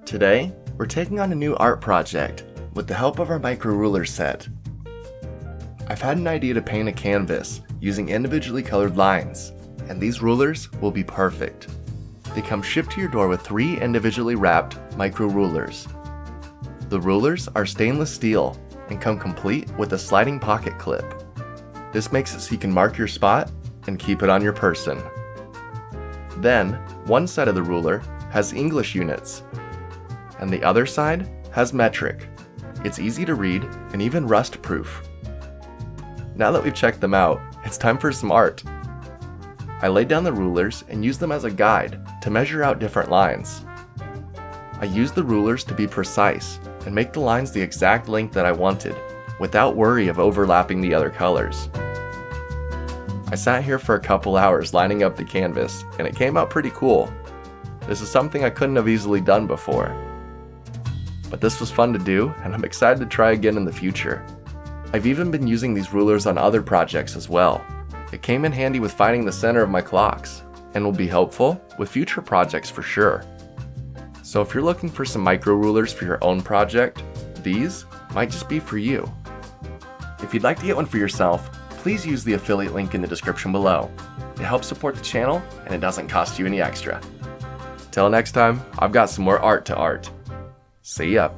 Today, we're taking on a new art project with the help of our micro ruler set. I've had an idea to paint a canvas using individually colored lines, and these rulers will be perfect. They come shipped to your door with 3 individually wrapped micro rulers. The rulers are stainless steel and come complete with a sliding pocket clip. This makes it so you can mark your spot and keep it on your person. Then, one side of the ruler has English units, and the other side has metric. It's easy to read and even rust-proof. Now that we've checked them out, it's time for some art. I laid down the rulers and used them as a guide to measure out different lines. I used the rulers to be precise and make the lines the exact length that I wanted, without worry of overlapping the other colors. I sat here for a couple hours lining up the canvas, and it came out pretty cool. This is something I couldn't have easily done before. But this was fun to do, and I'm excited to try again in the future. I've even been using these rulers on other projects as well. It came in handy with finding the center of my clocks, and will be helpful with future projects for sure. So if you're looking for some micro rulers for your own project, these might just be for you. If you'd like to get one for yourself, please use the affiliate link in the description below. It helps support the channel, and it doesn't cost you any extra. Till next time, I've got some more art to art. See ya.